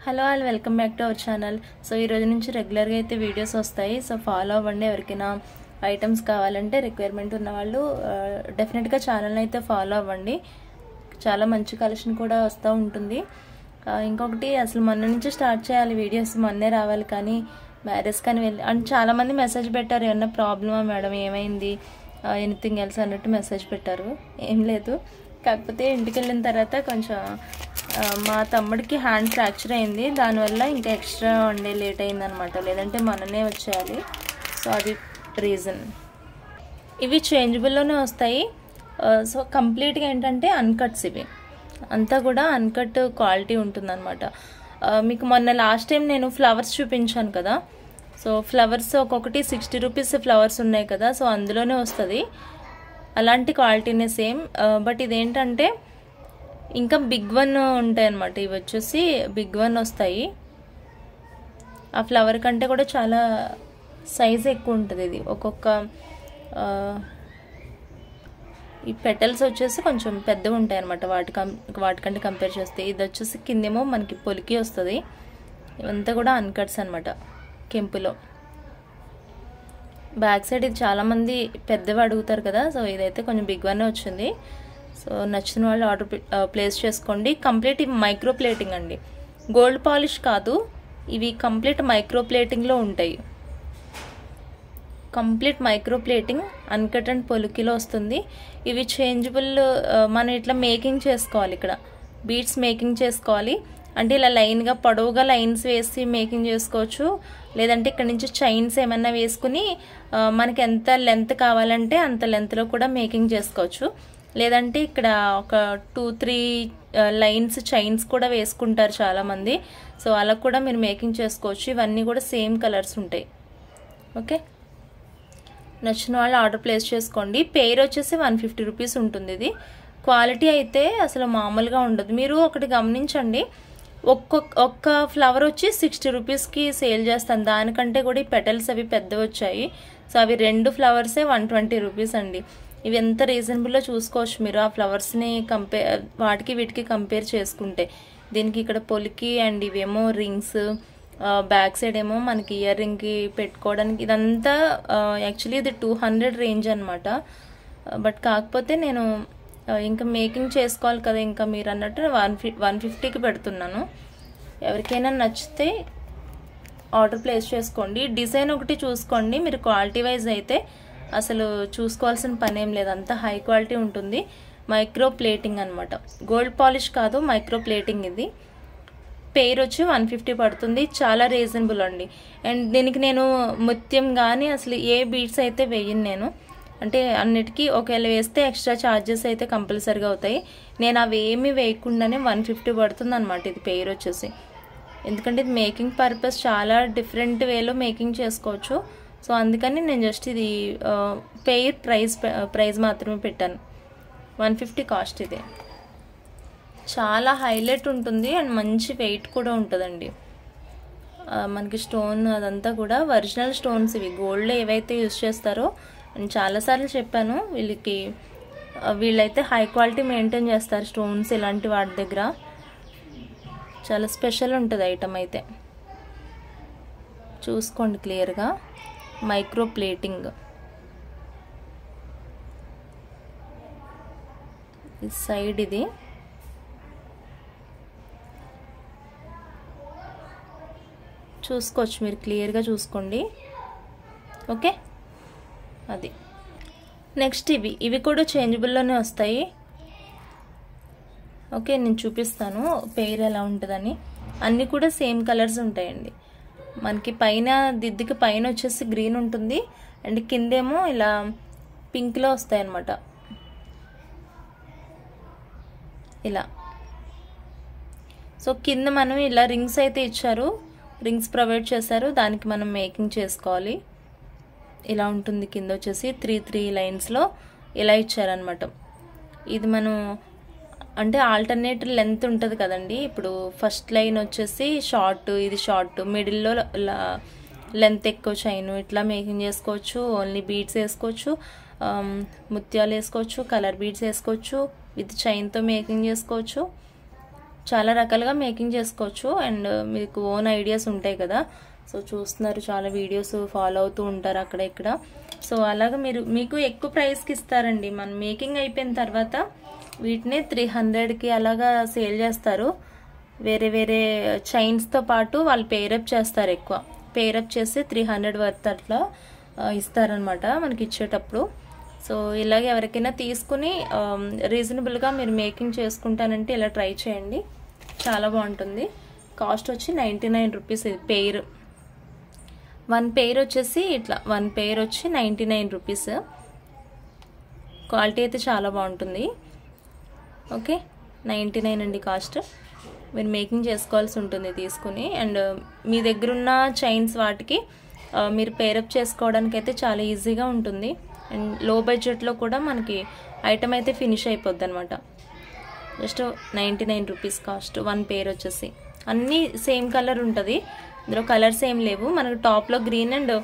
Hello all welcome back to our channel. So ఈ రోజు నుంచి రెగ్యులర్గా అయితే వీడియోస్ వస్తాయి. సో ఫాలో అవ్వండి. ఎవరికైనా ఐటమ్స్ కావాలంటే రిక్వైర్మెంట్ ఉన్న వాళ్ళు డెఫినెట్గా ఛానల్ని అయితే ఫాలో అవ్వండి. చాలా మంచి కలెక్షన్ కూడా వస్తూ ఉంటుంది. ఇంకొకటి అసలు మొన్న నుంచి స్టార్ట్ చేయాలి వీడియోస్, మొన్నే రావాలి కానీ మ్యారేజ్ కానీ వెళ్ళి అండ్ చాలామంది మెసేజ్ పెట్టారు, ఏమన్నా ప్రాబ్లమా మేడం, ఏమైంది, ఎనీథింగ్ ఎల్స్ అన్నట్టు మెసేజ్ పెట్టారు. ఏం లేదు, కాకపోతే ఇంటికి వెళ్ళిన తర్వాత కొంచెం మా తమ్ముడికి హ్యాండ్ ఫ్రాక్చర్ అయింది. దానివల్ల ఇంకా ఎక్స్ట్రా వన్ డే లేట్ అయిందనమాట, లేదంటే మననే వచ్చేయాలి. సో అది రీజన్. ఇవి చేంజబుల్లోనే వస్తాయి. సో కంప్లీట్గా ఏంటంటే అన్కట్స్, ఇవి అంతా కూడా అన్కట్ క్వాలిటీ ఉంటుందన్నమాట. మీకు మొన్న లాస్ట్ టైం నేను ఫ్లవర్స్ చూపించాను కదా, సో ఫ్లవర్స్ ఒక్కొక్కటి 60 రూపీస్ ఫ్లవర్స్ ఉన్నాయి కదా, సో అందులోనే వస్తుంది. అలాంటి క్వాలిటీనే సేమ్. బట్ ఇదేంటంటే ఇంకా బిగ్ వన్ ఉంటాయి అన్నమాట. ఇవి వచ్చేసి బిగ్ వన్ వస్తాయి. ఆ ఫ్లవర్ కంటే కూడా చాలా సైజ్ ఎక్కువ ఉంటుంది. ఇది ఒక్కొక్క ఈ పెటల్స్ వచ్చేసి కొంచెం పెద్దగా ఉంటాయి అన్నమాట వాటికంటే కంపేర్ చేస్తే. ఇది వచ్చేసి కిందేమో మనకి పొలికి వస్తుంది. ఇవంతా కూడా అన్కట్స్ అనమాట, కెంపులో. బ్యాక్ సైడ్ ఇది చాలామంది పెద్దవి అడుగుతారు కదా, సో ఇదైతే కొంచెం బిగ్ వన్ వచ్చింది. సో నచ్చిన వాళ్ళు ఆర్డర్ ప్లేస్ చేసుకోండి. కంప్లీట్ ఇవి మైక్రో ప్లేటింగ్ అండి, గోల్డ్ పాలిష్ కాదు. ఇవి కంప్లీట్ మైక్రో ప్లేటింగ్లో ఉంటాయి. Complete micro plating, uncut and పొలికిలో వస్తుంది. ఇవి చేంజబుల్. మనం ఇట్లా మేకింగ్ చేసుకోవాలి, ఇక్కడ బీడ్స్ మేకింగ్ చేసుకోవాలి. అంటే ఇలా లైన్గా పొడవుగా లైన్స్ వేసి మేకింగ్ చేసుకోవచ్చు, లేదంటే ఇక్కడ నుంచి చైన్స్ ఏమన్నా వేసుకుని మనకి ఎంత లెంత్ కావాలంటే అంత లెంత్లో కూడా మేకింగ్ చేసుకోవచ్చు. లేదంటే ఇక్కడ ఒక 2-3 లైన్స్ చైన్స్ కూడా వేసుకుంటారు చాలామంది. సో అలా కూడా మీరు మేకింగ్ చేసుకోవచ్చు. ఇవన్నీ కూడా సేమ్ కలర్స్ ఉంటాయి. ఓకే, నచ్చిన వాళ్ళు ఆర్డర్ ప్లేస్ చేసుకోండి. పెయిర్ వచ్చేసి 150 రూపీస్ ఉంటుంది. ఇది క్వాలిటీ అయితే అసలు మామూలుగా ఉండదు. మీరు ఒకటి గమనించండి, ఒక్క ఫ్లవర్ వచ్చి 60 రూపీస్కి సేల్ చేస్తాను. దానికంటే కూడా ఈ పెటల్స్ అవి పెద్దవి వచ్చాయి. సో అవి 2 ఫ్లవర్సే 120 రూపీస్ అండి. ఇవి ఎంత రీజనబుల్లో చూసుకోవచ్చు మీరు. ఆ ఫ్లవర్స్ని వాటికి వీటికి కంపేర్ చేసుకుంటే. దీనికి ఇక్కడ పొలికి అండ్ ఇవేమో రింగ్స్, బ్యాక్ సైడ్ ఏమో మనకి ఇయర్ రింగ్కి పెట్టుకోవడానికి. ఇదంతా యాక్చువల్లీ ఇది 200 రేంజ్ అనమాట. బట్ కాకపోతే నేను ఇంకా మేకింగ్ చేసుకోవాలి కదా, ఇంకా మీరు అన్నట్టు 150కి పెడుతున్నాను. ఎవరికైనా నచ్చితే ఆర్డర్ ప్లేస్ చేసుకోండి. డిజైన్ ఒకటి చూసుకోండి మీరు. క్వాలిటీ వైజ్ అయితే అసలు చూసుకోవాల్సిన పని ఏం లేదు, అంత హై క్వాలిటీ ఉంటుంది. మైక్రో ప్లేటింగ్ అనమాట, గోల్డ్ పాలిష్ కాదు, మైక్రో ప్లేటింగ్. ఇది పెయిర్ వచ్చి 150 పడుతుంది. చాలా రీజనబుల్ అండి. అండ్ దీనికి నేను ముత్యం కానీ అసలు ఏ బీడ్స్ అయితే వేయను నేను. అంటే అన్నిటికీ ఒకవేళ వేస్తే ఎక్స్ట్రా ఛార్జెస్ అయితే కంపల్సరీగా అవుతాయి. నేను అవి ఏమి వేయకుండానే 150 పడుతుంది అనమాట ఇది పెయిర్ వచ్చేసి. ఎందుకంటే ఇది మేకింగ్ పర్పస్ చాలా డిఫరెంట్ వేలో మేకింగ్ చేసుకోవచ్చు. సో అందుకని నేను జస్ట్ ఇది పెయిర్ ప్రైస్ మాత్రమే పెట్టాను. 150 కాస్ట్. ఇది చాలా హైలైట్ ఉంటుంది అండ్ మంచి వెయిట్ కూడా ఉంటుందండి. మనకి స్టోన్ అదంతా కూడా ఒరిజినల్ స్టోన్స్. ఇవి గోల్డ్లో ఏవైతే యూజ్ చేస్తారో, నేను చాలాసార్లు చెప్పాను, వీళ్ళైతే హై క్వాలిటీ మెయింటైన్ చేస్తారు స్టోన్స్. ఇలాంటి వాటి దగ్గర చాలా స్పెషల్ ఉంటుంది ఐటమ్ అయితే. చూసుకోండి క్లియర్గా. Micro plating. ఈ సైడ్ ఇది చూసుకోవచ్చు మీరు, క్లియర్గా చూసుకోండి. ఓకే, అది. నెక్స్ట్ ఇవి కూడా చేంజబుల్లోనే వస్తాయి. ఓకే, నేను చూపిస్తాను పెయిర్ ఎలా ఉంటుందని. అన్నీ కూడా సేమ్ కలర్స్ ఉంటాయండి. మనకి పైన దిద్దుకి పైన వచ్చేసి గ్రీన్ ఉంటుంది అండ్ కిందేమో ఇలా పింక్లో వస్తాయి అన్నమాట. ఇలా. సో కింద మనం ఇలా రింగ్స్ అయితే ఇచ్చారు, రింగ్స్ ప్రొవైడ్ చేశారు, దానికి మనం మేకింగ్ చేసుకోవాలి. ఇలా ఉంటుంది. కింద వచ్చేసి 3 లైన్స్లో ఇలా ఇచ్చారనమాట. ఇది మనం అంటే ఆల్టర్నేట్ లెంత్ ఉంటుంది కదండి. ఇప్పుడు ఫస్ట్ లైన్ వచ్చేసి షార్ట్, ఇది షార్ట్, మిడిల్లో లెంత్ ఎక్కువ చైన్, ఇట్లా మేకింగ్ చేసుకోవచ్చు. ఓన్లీ బీడ్స్ వేసుకోవచ్చు, ముత్యాలు వేసుకోవచ్చు, కలర్ బీడ్స్ వేసుకోవచ్చు, విత్ చైన్తో మేకింగ్ చేసుకోవచ్చు. చాలా రకాలుగా మేకింగ్ చేసుకోవచ్చు. అండ్ మీకు ఓన్ ఐడియాస్ ఉంటాయి కదా, సో చూస్తున్నారు చాలా వీడియోస్ ఫాలో అవుతూ ఉంటారు అక్కడ ఇక్కడ. సో అలాగా మీకు ఎక్కువ ప్రైస్కి ఇస్తారండి. మన మేకింగ్ అయిపోయిన తర్వాత వీటిని 300కి అలాగా సేల్ చేస్తారు. వేరే వేరే చైన్స్తో పాటు వాళ్ళు పేరప్ చేస్తారు. ఎక్కువ పేరప్ చేసి 300 వర్త్ అట్లా ఇస్తారనమాట మనకి ఇచ్చేటప్పుడు. సో ఇలాగ ఎవరికైనా తీసుకుని రీజనబుల్గా మీరు మేకింగ్ చేసుకుంటానంటే ఇలా ట్రై చేయండి, చాలా బాగుంటుంది. కాస్ట్ వచ్చి 99 రూపీస్ ఇది పెయిర్. 1 పెయిర్ వచ్చేసి ఇట్లా 1 పెయిర్ వచ్చి 99 రూపీస్. క్వాలిటీ అయితే చాలా బాగుంటుంది. ఓకే, 99 అండి కాస్ట్. మీరు మేకింగ్ చేసుకోవాల్సి ఉంటుంది తీసుకుని. అండ్ మీ దగ్గర ఉన్న చైన్స్ వాటికి మీరు పేరప్ చేసుకోవడానికి అయితే చాలా ఈజీగా ఉంటుంది. అండ్ లో బడ్జెట్లో కూడా మనకి ఐటమ్ అయితే ఫినిష్ అయిపోద్ది అనమాట. Just 99 rupees cost. 1 పెయిర్ వచ్చేసి అన్నీ సేమ్ కలర్ ఉంటుంది, ఇందులో కలర్స్ ఏం లేవు. మనకు టాప్లో గ్రీన్ అండ్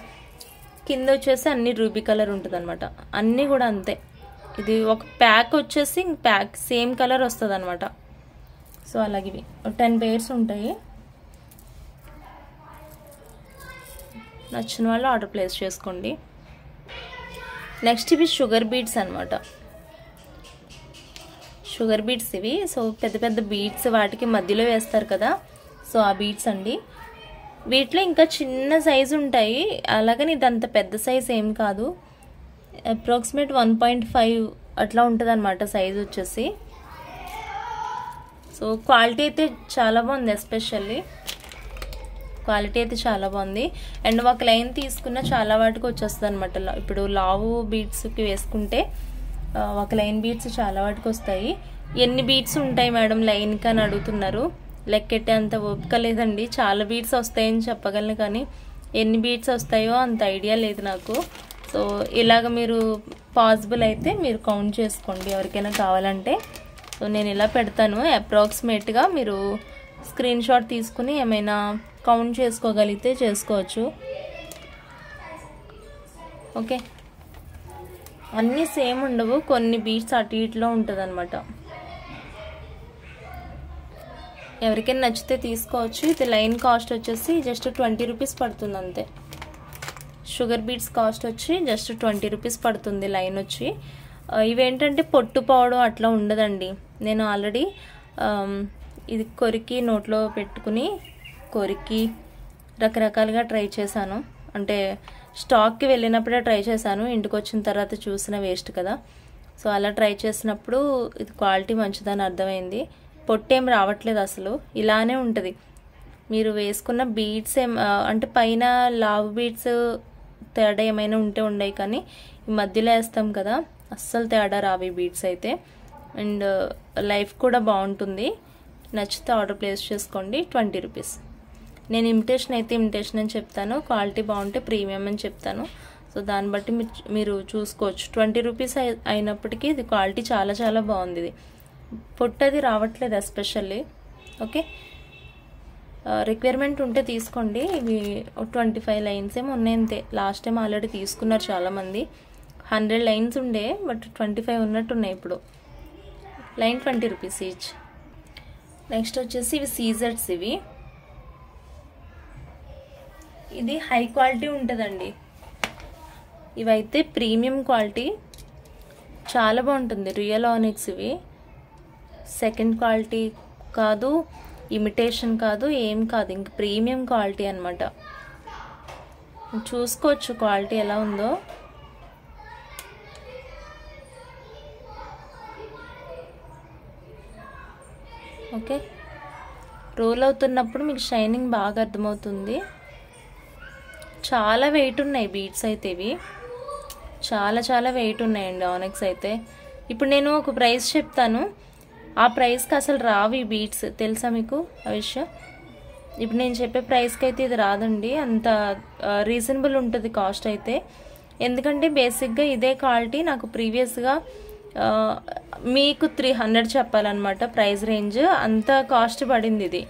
కింద వచ్చేసి అన్ని రూబీ కలర్ ఉంటుంది అనమాట. అన్నీ కూడా అంతే. ఇది ఒక ప్యాక్ వచ్చేసి ప్యాక్ సేమ్ కలర్ వస్తుంది అనమాట. సో అలాగే ఇవి 10 పెయిర్స్ ఉంటాయి. నచ్చిన వాళ్ళు ఆర్డర్ ప్లేస్ చేసుకోండి. నెక్స్ట్ ఇవి షుగర్ బీడ్స్ అనమాట. షుగర్ బీడ్స్ ఇవి. సో పెద్ద పెద్ద బీడ్స్ వాటికి మధ్యలో వేస్తారు కదా, సో ఆ బీడ్స్ అండి. వీటిలో ఇంకా చిన్న సైజు ఉంటాయి, అలాగని ఇదంత పెద్ద సైజ్ ఏం కాదు. అప్రాక్సిమేట్ 1.5 అట్లా ఉంటుంది అనమాట సైజ్ వచ్చేసి. సో క్వాలిటీ అయితే చాలా బాగుంది, ఎస్పెషల్లీ క్వాలిటీ అయితే చాలా బాగుంది. అండ్ ఒక లైన్ తీసుకున్న చాలా వాటికి వచ్చేస్తుంది అనమాట. ఇప్పుడు లావు బీడ్స్కి వేసుకుంటే ఒక లైన్ బీడ్స్ చాలా వాటికి వస్తాయి. ఎన్ని బీడ్స్ ఉంటాయి మేడం లైన్కి అని అడుగుతున్నారు. లెక్కెట్టే అంత ఓపిక లేదండి, చాలా బీడ్స్ వస్తాయని చెప్పగలను, కానీ ఎన్ని బీడ్స్ వస్తాయో అంత ఐడియా లేదు నాకు. సో ఇలాగ మీరు పాసిబుల్ అయితే మీరు కౌంట్ చేసుకోండి ఎవరికైనా కావాలంటే. సో నేను ఇలా పెడతాను, అప్రాక్సిమేట్గా మీరు స్క్రీన్ షాట్ తీసుకుని ఏమైనా కౌంట్ చేసుకోగలిగితే చేసుకోవచ్చు. ఓకే, అన్నీ సేమ్ ఉండవు, కొన్ని బీట్స్ అటు ఇటులో ఉంటుంది అనమాట. ఎవరికైనా నచ్చితే తీసుకోవచ్చు. ఇది లైన్ కాస్ట్ వచ్చేసి జస్ట్ 20 రూపీస్ పడుతుంది అంతే. షుగర్ బీట్స్ కాస్ట్ వచ్చి జస్ట్ 20 రూపీస్ పడుతుంది లైన్ వచ్చి. ఇవేంటంటే పొట్టు పోవడం అట్లా ఉండదండి. నేను ఆల్రెడీ ఇది కొరికి నోట్లో పెట్టుకుని కొరికి రకరకాలుగా ట్రై చేశాను. అంటే స్టాక్కి వెళ్ళినప్పుడే ట్రై చేశాను, ఇంటికి వచ్చిన తర్వాత చూసిన వేస్ట్ కదా. సో అలా ట్రై చేసినప్పుడు ఇది క్వాలిటీ మంచిదని అర్థమైంది. పొట్టేం రావట్లేదు అసలు, ఇలానే ఉంటుంది. మీరు వేసుకున్న బీడ్స్ అంటే పైన లావ్ బీడ్స్ తేడా ఏమైనా ఉంటే ఉండవు, కానీ ఈ మధ్యలో వేస్తాం కదా అస్సలు తేడా రావి బీడ్స్ అయితే. అండ్ లైఫ్ కూడా బాగుంటుంది. నచ్చితే ఆర్డర్ ప్లేస్ చేసుకోండి. 20 రూపీస్. నేను ఇమిటేషన్ అయితే ఇమిటేషన్ అని చెప్తాను, క్వాలిటీ బాగుంటే ప్రీమియం అని చెప్తాను. సో దాన్ని బట్టి మీరు చూసుకోవచ్చు. 20 రూపీస్ అయినప్పటికీ ఇది క్వాలిటీ చాలా చాలా బాగుంది. ఇది పొట్టది రావట్లేదు ఎస్పెషల్లీ. ఓకే, రిక్వైర్మెంట్ ఉంటే తీసుకోండి. ఇవి 25 లైన్స్ ఏమో ఉన్నాయి అంతే. లాస్ట్ టైం ఆల్రెడీ తీసుకున్నారు చాలామంది. 100 లైన్స్ ఉండే, బట్ 25 ఉన్నట్టున్నాయి ఇప్పుడు. Line 20 rupees each. నెక్స్ట్ వచ్చేసి ఇవి సీజర్స్. ఇది హై క్వాలిటీ ఉంటుందండి. ఇవైతే ప్రీమియం క్వాలిటీ, చాలా బాగుంటుంది. రియల్ ఆనిక్స్ ఇవి. సెకండ్ క్వాలిటీ కాదు, ఇమిటేషన్ కాదు, ఏం కాదు, ఇంక ప్రీమియం క్వాలిటీ అనమాట. చూసుకోవచ్చు క్వాలిటీ ఎలా ఉందో. ఓకే, రోల్ అవుతున్నప్పుడు మీకు షైనింగ్ బాగా అర్థమవుతుంది. చాలా వెయిట్ ఉన్నాయి బీడ్స్ అయితే. ఇవి చాలా చాలా వెయిట్ ఉన్నాయండి ఆనిక్స్ అయితే. ఇప్పుడు నేను ఒక ప్రైస్ చెప్తాను, ఆ ప్రైస్కి అసలు రావు ఈ బీడ్స్, తెలుసా మీకు ఆ విషయం? ఇప్పుడు నేను చెప్పే ప్రైస్కి అయితే ఇది రాదండి. అంత రీజనబుల్ ఉంటుంది కాస్ట్ అయితే. ఎందుకంటే బేసిక్గా ఇదే క్వాలిటీ నాకు ప్రీవియస్గా మీకు 300 చెప్పాలన్నమాట ప్రైస్ రేంజ్. అంత కాస్ట్ పడింది ఇది.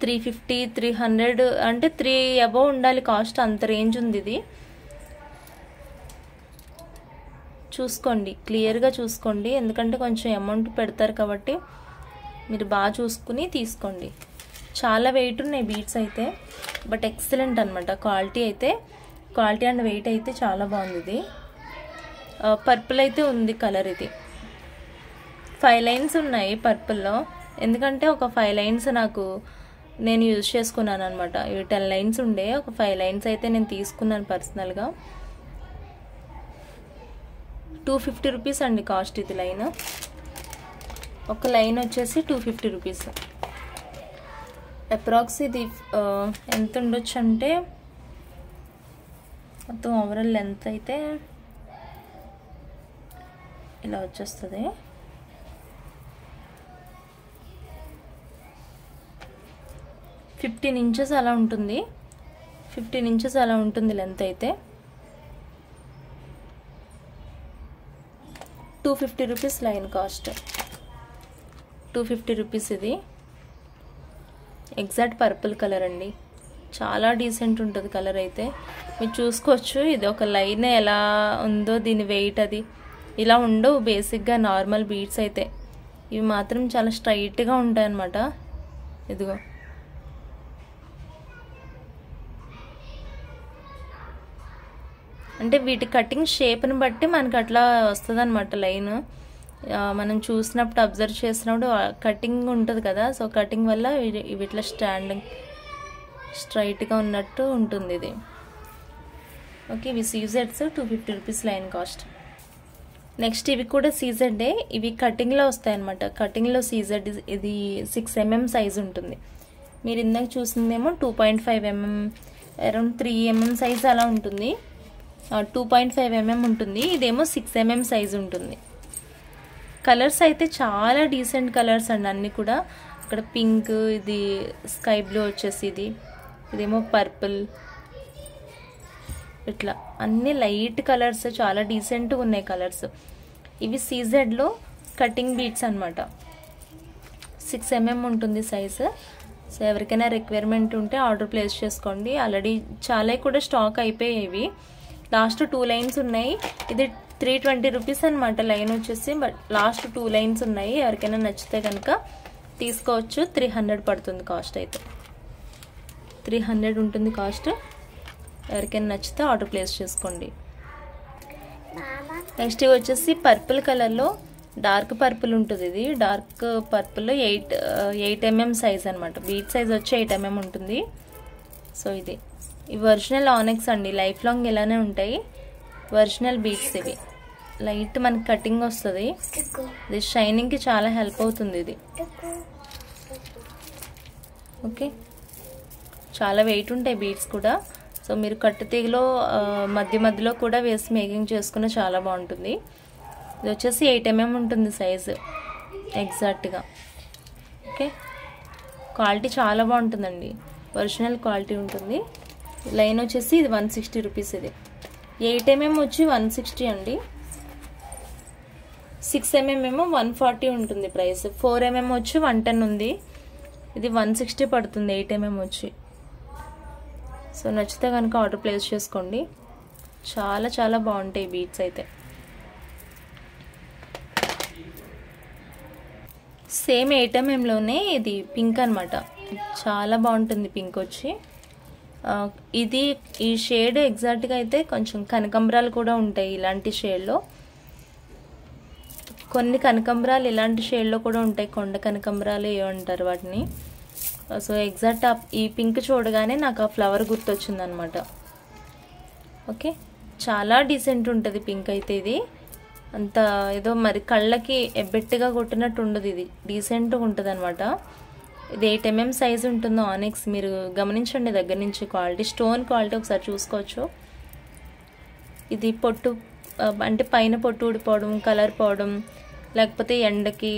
350, 300 అంటే 3 అబోవ్ ఉండాలి కాస్ట్, అంత రేంజ్ ఉంది ఇది. చూసుకోండి, క్లియర్గా చూసుకోండి, ఎందుకంటే కొంచెం అమౌంట్ పెడతారు కాబట్టి మీరు బాగా చూసుకుని తీసుకోండి. చాలా వెయిట్ ఉన్నాయి బీడ్స్ అయితే, బట్ ఎక్సలెంట్ అనమాట. క్వాలిటీ అండ్ వెయిట్ అయితే చాలా బాగుంది. ఇది పర్పుల్ అయితే ఉంది కలర్. ఇది 5 లైన్స్ ఉన్నాయి పర్పుల్లో, ఎందుకంటే ఒక 5 లైన్స్ నేను యూజ్ చేసుకున్నాను అనమాట. ఇవి 10 లైన్స్ ఉండే, ఒక 5 లైన్స్ అయితే నేను తీసుకున్నాను పర్సనల్గా. 250 రూపీస్ అండి కాస్ట్. ఇది లైన్, ఒక లైన్ వచ్చేసి 250 రూపీస్. అప్రాక్స్ ఇది ఎంత ఉండొచ్చు అంటే, మొత్తం ఓవరాల్ లెంత్ అయితే ఇలా వచ్చేస్తుంది. ఫిఫ్టీన్ ఇంచెస్ అలా ఉంటుంది. 15 ఇంచెస్ అలా ఉంటుంది లెంత్ అయితే. 250 రూపీస్ లైన్ కాస్ట్. 250 రూపీస్. ఇది ఎగ్జాక్ట్ పర్పుల్ కలర్ అండి. చాలా డీసెంట్ ఉంటుంది కలర్ అయితే, మీరు చూసుకోవచ్చు. ఇది ఒక లైన్ ఎలా ఉందో, దీని వెయిట్ అది ఇలా ఉండవు బేసిక్గా నార్మల్ బీడ్స్ అయితే. ఇవి మాత్రం చాలా స్ట్రైట్గా ఉంటాయి అన్నమాట. ఇదిగో అంటే వీటి కటింగ్ షేప్ని బట్టి మనకి అట్లా వస్తుంది అనమాట లైన్. మనం చూసినప్పుడు అబ్జర్వ్ చేసినప్పుడు కటింగ్ ఉంటుంది కదా, సో కటింగ్ వల్ల ఇవి ఇట్లా స్ట్రైట్గా ఉన్నట్టు ఉంటుంది ఇది. ఓకే, ఇవి సీజెడ్స్. 250 రూపీస్ లైన్ కాస్ట్. నెక్స్ట్ ఇవి కూడా సీజెడ్డే. ఇవి కటింగ్లో వస్తాయి అనమాట. కటింగ్లో సీజెడ్ ఇది 6 mm సైజ్ ఉంటుంది. మీరు ఇందాక చూసిందేమో 2.5 mm, అరౌండ్ 3 mm సైజ్ అలా ఉంటుంది. 2.5 mm ఉంటుంది. ఇదేమో 6 mm సైజ్ ఉంటుంది. కలర్స్ అయితే చాలా డీసెంట్ కలర్స్ అండి అన్నీ కూడా. ఇక్కడ పింక్, ఇది స్కై బ్లూ వచ్చేసి, ఇదేమో పర్పుల్, ఇట్లా అన్ని లైట్ కలర్స్, చాలా డీసెంట్గా ఉన్నాయి కలర్స్. ఇవి సీజెడ్లో కటింగ్ బీడ్స్ అనమాట. 6 mm ఉంటుంది సైజు. సో ఎవరికైనా రిక్వైర్మెంట్ ఉంటే ఆర్డర్ ప్లేస్ చేసుకోండి. ఆల్రెడీ చాలా కూడా స్టాక్ అయిపోయాయి. ఇవి లాస్ట్ 2 లైన్స్ ఉన్నాయి. ఇది 320 రూపీస్ అనమాట లైన్ వచ్చేసి, బట్ లాస్ట్ 2 లైన్స్ ఉన్నాయి. ఎవరికైనా నచ్చితే కనుక తీసుకోవచ్చు. 300 పడుతుంది కాస్ట్ అయితే. 300 ఉంటుంది కాస్ట్. ఎవరికైనా నచ్చితే ఆర్డర్ ప్లేస్ చేసుకోండి. నెక్స్ట్ ఇవి వచ్చేసి పర్పుల్ కలర్లో డార్క్ పర్పుల్ ఉంటుంది. ఇది డార్క్ పర్పుల్లో 8 mm సైజ్ అనమాట. బీట్ సైజ్ వచ్చి 8 mm ఉంటుంది. సో ఇవి ఒరిజినల్ ఆనెక్స్ అండి. లైఫ్ లాంగ్ ఇలానే ఉంటాయి ఒరిజినల్ బీట్స్. ఇవి లైట్ మనకి కటింగ్ వస్తుంది. ఇది షైనింగ్కి చాలా హెల్ప్ అవుతుంది ఇది. ఓకే, చాలా వెయిట్ ఉంటాయి బీడ్స్ కూడా. సో మీరు కట్టు తీగలో మధ్యలో కూడా వేసి మేకింగ్ చేసుకున్న చాలా బాగుంటుంది. ఇది వచ్చేసి 8 mm ఉంటుంది సైజు ఎగ్జాక్ట్గా. ఓకే, క్వాలిటీ చాలా బాగుంటుందండి. ఒరిజినల్ క్వాలిటీ ఉంటుంది. లైన్ వచ్చేసి ఇది 160 రూపీస్. ఇది 8 mm వచ్చి 160 అండి. 6 mm ఏమో 140 ఉంటుంది ప్రైస్. 4 mm వచ్చి 110 ఉంది. ఇది 160 పడుతుంది 8 mm వచ్చి. సో నచ్చితే కనుక ఆర్డర్ ప్లేస్ చేసుకోండి. చాలా చాలా బాగుంటాయి బీట్స్ అయితే. సేమ్ 8 mm ఇది పింక్ అనమాట. చాలా బాగుంటుంది పింక్ వచ్చి. ఇది ఈ షేడ్ ఎగ్జాక్ట్గా అయితే కొంచెం కనకంబరాలు కూడా ఉంటాయి ఇలాంటి షేడ్లో. కొన్ని కనకంబరాలు ఇలాంటి షేడ్లో కూడా ఉంటాయి. కొండ కనకంబరాలు ఏమంటారు వాటిని. సో ఎగ్జాక్ట్ ఈ పింక్ చూడగానే నాకు ఆ ఫ్లవర్ గుర్తొచ్చింది అనమాట. ఓకే, చాలా డీసెంట్ ఉంటుంది పింక్ అయితే. ఇది అంత ఏదో మరి కళ్ళకి ఎబ్బెట్టుగా కొట్టినట్టు ఉండదు. ఇది డీసెంట్గా ఉంటుంది అనమాట. ఇది 8 mm సైజ్ ఉంటుందో ఆనెక్స్. మీరు గమనించండి దగ్గర నుంచి క్వాలిటీ, స్టోన్ క్వాలిటీ ఒకసారి చూసుకోవచ్చు. ఇది పొట్టు అంటే పైన పొట్టు ఊడిపోవడం, కలర్ పోవడం, లేకపోతే ఎండకి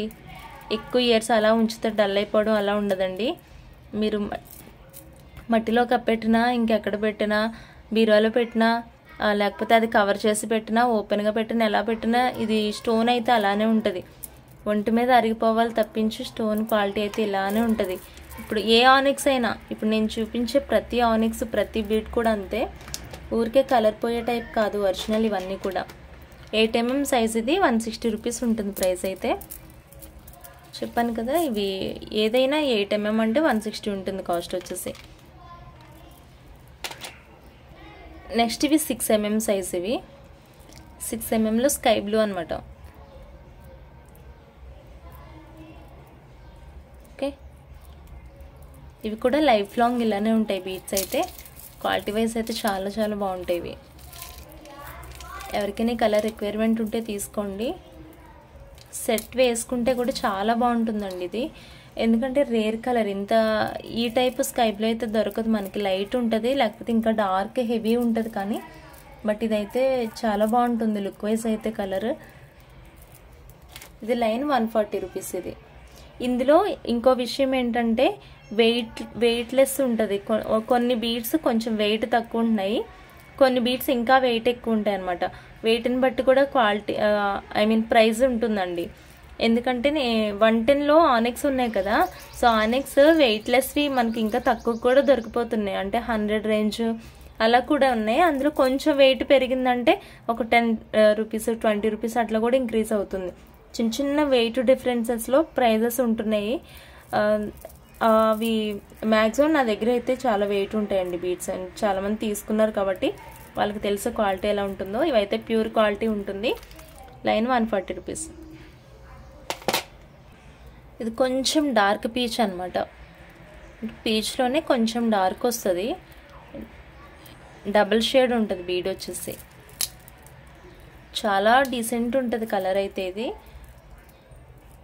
ఎక్కువ ఇయర్స్ అలా ఉంచితే డల్ అయిపోవడం అలా ఉండదండి. మీరు మట్టిలో కప్పెట్టినా, ఇంకెక్కడ పెట్టినా, బీరువాలో పెట్టినా, లేకపోతే అది కవర్ చేసి పెట్టినా, ఓపెన్గా పెట్టినా, ఎలా పెట్టినా ఇది స్టోన్ అయితే అలానే ఉంటుంది. ఒంటి మీద అరిగిపోవాలి తప్పించి స్టోన్ క్వాలిటీ అయితే ఇలానే ఉంటుంది. ఇప్పుడు ఏ ఆనిక్స్ అయినా, ఇప్పుడు నేను చూపించే ప్రతి ఆనిక్స్, ప్రతి బీట్ కూడా అంతే. ఊరికే కలర్ పోయే టైప్ కాదు ఒరిజినల్ ఇవన్నీ కూడా. 8 mm సైజ్. ఇది 160 రూపీస్ ఉంటుంది ప్రైస్ అయితే. చెప్పాను కదా, ఇవి ఏదైనా 8 mm అంటే 160 ఉంటుంది కాస్ట్ వచ్చేసి. నెక్స్ట్ ఇవి 6 mm సైజ్, ఇవి 6 mmలో స్కై బ్లూ అనమాట. ఓకే, ఇవి కూడా లైఫ్ లాంగ్ ఇలానే ఉంటాయి బీడ్స్ అయితే. క్వాలిటీ వైజ్ అయితే చాలా చాలా బాగుంటాయి ఇవి. ఎవరికైనా కలర్ రిక్వైర్మెంట్ ఉంటే తీసుకోండి. సెట్ వేసుకుంటే కూడా చాలా బాగుంటుందండి ఇది, ఎందుకంటే రేర్ కలర్. ఇంత ఈ టైప్ స్కై బ్లూ అయితే దొరకదు మనకి. లైట్ ఉంటుంది, లేకపోతే ఇంకా డార్క్ హెవీ ఉంటుంది, కానీ బట్ ఇదైతే చాలా బాగుంటుంది లుక్ వైజ్ అయితే కలర్. ఇది లైన్ 140 రూపీస్ ఇది. ఇందులో ఇంకో విషయం ఏంటంటే వెయిట్లెస్ ఉంటుంది. కొన్ని బీడ్స్ కొంచెం వెయిట్ తక్కువ ఉన్నాయి, కొన్ని బీడ్స్ ఇంకా వెయిట్ ఎక్కువ ఉంటాయి అనమాట. వెయిట్ని బట్టి కూడా క్వాలిటీ ప్రైస్ ఉంటుందండి. ఎందుకంటే 110లో ఆనెక్స్ ఉన్నాయి కదా, సో ఆనెక్స్ వెయిట్లెస్వి మనకి ఇంకా తక్కువ కూడా దొరికిపోతున్నాయి, అంటే 100 రేంజ్ అలా కూడా ఉన్నాయి. అందులో కొంచెం వెయిట్ పెరిగిందంటే ఒక 10 రూపీస్ 20 రూపీస్ అట్లా కూడా ఇంక్రీజ్ అవుతుంది. చిన్న చిన్న వెయిట్ డిఫరెన్సెస్లో ప్రైజెస్ ఉంటున్నాయి. అవి మ్యాక్సిమం నా దగ్గర అయితే చాలా వెయిట్ ఉంటాయండి బీడ్స్, అండ్ చాలామంది తీసుకున్నారు కాబట్టి వాళ్ళకి తెలుసు క్వాలిటీ ఎలా ఉంటుందో. ఇవైతే ప్యూర్ క్వాలిటీ ఉంటుంది. Line 140 rupees. ఇది కొంచెం డార్క్ పీచ్ అనమాట. పీచ్లోనే కొంచెం డార్క్ వస్తుంది, డబుల్ షేడ్ ఉంటుంది బీడ్ వచ్చేసి. చాలా డీసెంట్ ఉంటుంది కలర్ అయితే. ఇది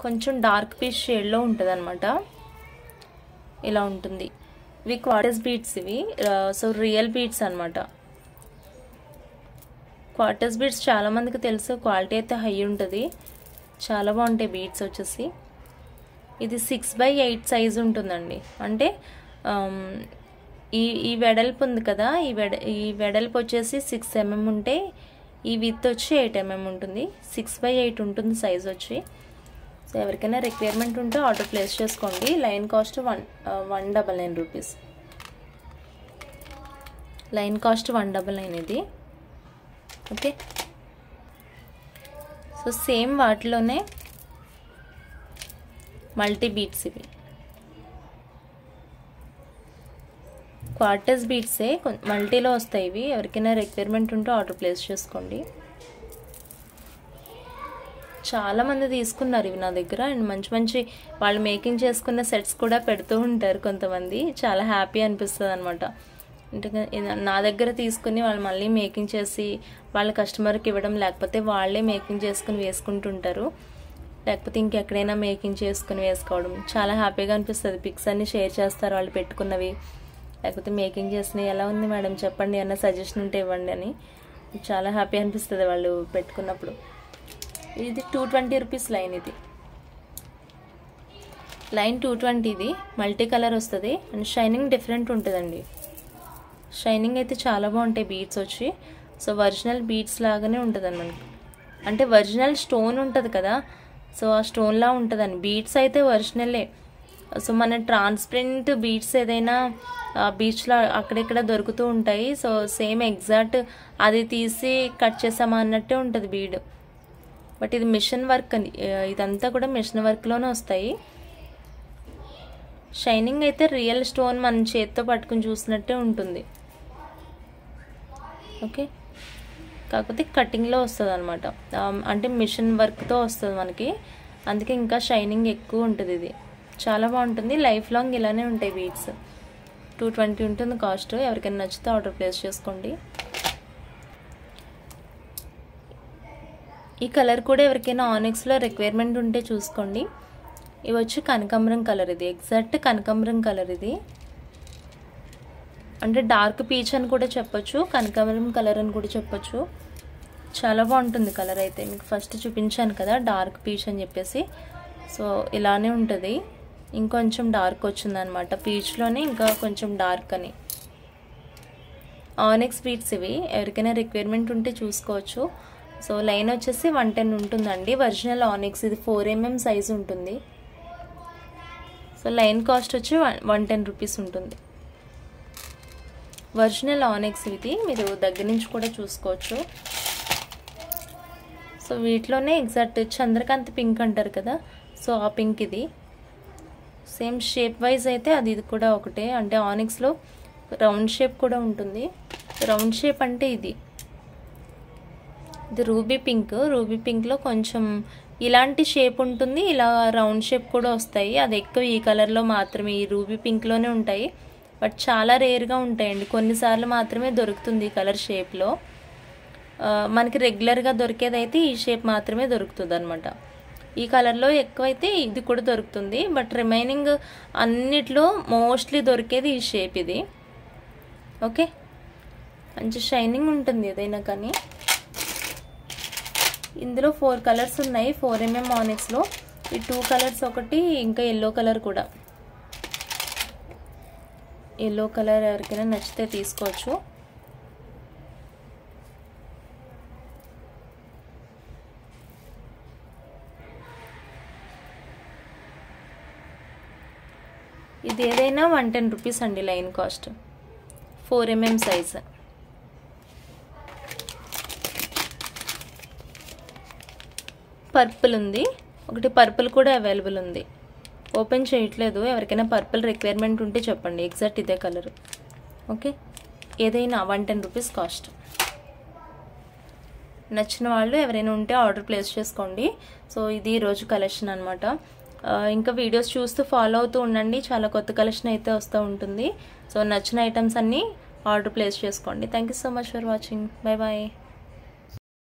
కొంచెం డార్క్ పీచ్ షేడ్లో ఉంటుంది అనమాట. ఇలా ఉంటుంది. ఇవి క్వార్టర్స్ బీడ్స్ ఇవి, సో రియల్ బీడ్స్ అనమాట. క్వార్టర్స్ బీడ్స్ చాలా మందికి తెలుసు, క్వాలిటీ అయితే హై ఉంటుంది, చాలా బాగుంటాయి బీడ్స్ వచ్చేసి. ఇది 6/8 సైజ్ ఉంటుందండి. అంటే ఈ వెడల్పు ఉంది కదా, ఈ వెడల్పు వచ్చేసి 6 mm ఉంటే ఈ విత్ వచ్చి 8 mm ఉంటుంది. 6/8 ఉంటుంది సైజ్ వచ్చి. సో ఎవరికైనా రిక్వైర్మెంట్ ఉంటే ఆర్డర్ ప్లేస్ చేసుకోండి. Line cost 199 rupees. Line cost 199 ఇది. ఓకే, సో సేమ్ వాటిలోనే మల్టీ బీడ్స్ ఇవి. క్వార్టర్స్ బీడ్సే మల్టీలో వస్తాయి ఇవి. ఎవరికైనా రిక్వైర్మెంట్ ఉంటే ఆర్డర్ ప్లేస్ చేసుకోండి. చాలా మంది తీసుకున్నారు ఇవి నా దగ్గర, అండ్ మంచి మంచి వాళ్ళు మేకింగ్ చేసుకున్న సెట్స్ కూడా పెడుతూ ఉంటారు కొంతమంది. చాలా హ్యాపీ అనిపిస్తుంది అనమాట. అంటే నా దగ్గర తీసుకుని వాళ్ళు మళ్ళీ మేకింగ్ చేసి వాళ్ళ కస్టమర్కి ఇవ్వడం, లేకపోతే వాళ్ళే మేకింగ్ చేసుకుని వేసుకుంటుంటారు, లేకపోతే ఇంకెక్కడైనా మేకింగ్ చేసుకుని వేసుకోవడం. చాలా హ్యాపీగా అనిపిస్తుంది. పిక్స్ అన్ని షేర్ చేస్తారు వాళ్ళు పెట్టుకున్నవి, లేకపోతే మేకింగ్ చేసినవి. ఎలా ఉంది మేడం చెప్పండి, అన్న సజెషన్ ఉంటే ఇవ్వండి అని. చాలా హ్యాపీ అనిపిస్తుంది వాళ్ళు పెట్టుకున్నప్పుడు. ఇది 220 రూపీస్ లైన్. ఇది లైన్ 220. ఇది మల్టీ కలర్ వస్తుంది, అండ్ షైనింగ్ డిఫరెంట్ ఉంటుందండి. షైనింగ్ అయితే చాలా బాగుంటాయి బీడ్స్ వచ్చి. సో ఒరిజినల్ బీడ్స్ లాగానే ఉంటుంది అనమాట. అంటే ఒరిజినల్ స్టోన్ ఉంటుంది కదా, సో ఆ స్టోన్లా ఉంటుందండి. బీడ్స్ అయితే ఒరిజినలే. సో మన ట్రాన్స్పరెంట్ బీడ్స్ ఏదైనా బీచ్లో అక్కడెక్కడ దొరుకుతూ ఉంటాయి. సో సేమ్ ఎగ్జాక్ట్ అది తీసి కట్ చేసామా అన్నట్టే ఉంటుంది బీడ్. బట్ ఇది మిషన్ వర్క్ అని, ఇదంతా కూడా మిషన్ వర్క్లోనే వస్తాయి. షైనింగ్ అయితే రియల్ స్టోన్ మన చేతితో పట్టుకుని చూసినట్టే ఉంటుంది. ఓకే, కాకపోతే కటింగ్లో వస్తుంది అనమాట, అంటే మిషన్ వర్క్తో వస్తుంది మనకి, అందుకే ఇంకా షైనింగ్ ఎక్కువ ఉంటుంది. ఇది చాలా బాగుంటుంది. లైఫ్ లాంగ్ ఇలానే ఉంటాయి బీడ్స్. 220 ఉంటుంది కాస్ట్. ఎవరికైనా నచ్చితే ఆర్డర్ ప్లేస్ చేసుకోండి. ఈ కలర్ కూడా ఎవరికైనా ఆనెక్స్లో రిక్వైర్మెంట్ ఉంటే చూసుకోండి. ఇవి వచ్చి కనకాంబరం కలర్. ఇది ఎగ్జాక్ట్ కనకాంబరం కలర్. ఇది అంటే డార్క్ పీచ్ అని కూడా చెప్పొచ్చు, కనకాంబరం కలర్ అని కూడా చెప్పొచ్చు. చాలా బాగుంటుంది కలర్ అయితే. మీకు ఫస్ట్ చూపించాను కదా డార్క్ పీచ్ అని చెప్పేసి, సో ఇలానే ఉంటుంది. ఇంకొంచెం డార్క్ వచ్చిందనమాట పీచ్లోనే, ఇంకా కొంచెం డార్క్ అని. ఆనెక్స్ బీడ్స్ ఇవి. ఎవరికైనా రిక్వైర్మెంట్ ఉంటే చూసుకోవచ్చు. సో లైన్ వచ్చేసి 110 ఉంటుందండి. ఒరిజినల్ ఆనెక్స్. ఇది 4 mm సైజ్ ఉంటుంది. సో లైన్ కాస్ట్ వచ్చి 110 రూపీస్ ఉంటుంది. ఒరిజినల్ ఆనెక్స్ ఇది, మీరు దగ్గర నుంచి కూడా చూసుకోవచ్చు. సో వీటిలోనే ఎగ్జాక్ట్ చంద్రకాంత్ పింక్ అంటారు కదా, సో సో ఆ పింక్ ఇది. సేమ్ షేప్ వైజ్ అయితే అది ఇది కూడా ఒకటే, అంటే ఆనిక్స్లో రౌండ్ షేప్ కూడా ఉంటుంది. రౌండ్ షేప్ అంటే ఇది రూబీ పింక్. రూబీ పింక్లో కొంచెం ఇలాంటి షేప్ ఉంటుంది, ఇలా రౌండ్ షేప్ కూడా వస్తాయి. అది ఎక్కువ ఈ కలర్లో మాత్రమే, ఈ రూబీ పింక్లోనే ఉంటాయి. బట్ చాలా రేర్గా ఉంటాయండి, కొన్నిసార్లు మాత్రమే దొరుకుతుంది ఈ కలర్ షేప్లో. మనకి రెగ్యులర్గా దొరికేదైతే ఈ షేప్ మాత్రమే దొరుకుతుంది అనమాట. ఈ కలర్లో ఎక్కువైతే ఇది కూడా దొరుకుతుంది, బట్ రిమైనింగ్ అన్నిట్లో మోస్ట్లీ దొరికేది ఈ షేప్ ఇది. ఓకే, మంచి షైనింగ్ ఉంటుంది ఏదైనా కానీ. ఇందులో 4 కలర్స్ ఉన్నాయి 4mm ఆనిక్స్లో. ఈ 2 కలర్స్ ఒకటి, ఇంకా ఎల్లో కలర్ కూడా. ఎల్లో కలర్ ఎవరికైనా నచ్చితే తీసుకోవచ్చు. ఇది ఏదైనా 110 రూపీస్ అండి line cost. 4mm size. Purple ఉంది ఒకటి, పర్పుల్ కూడా అవైలబుల్ ఉంది. ఓపెన్ చేయట్లేదు, ఎవరికైనా పర్పుల్ రిక్వైర్మెంట్ ఉంటే చెప్పండి, ఎగ్జాక్ట్ ఇదే కలర్. ఓకే, ఏదైనా 110 రూపీస్ కాస్ట్. నచ్చిన వాళ్ళు ఎవరైనా ఉంటే ఆర్డర్ ప్లేస్ చేసుకోండి. సో ఇది ఈరోజు కలెక్షన్ అనమాట. ఇంకా వీడియోస్ చూస్తూ ఫాలో అవుతూ ఉండండి, చాలా కొత్త కలెక్షన్ అయితే వస్తూ ఉంటుంది. సో నచ్చిన ఐటమ్స్ అన్నీ ఆర్డర్ ప్లేస్ చేసుకోండి. Thank you so much for watching. Bye bye.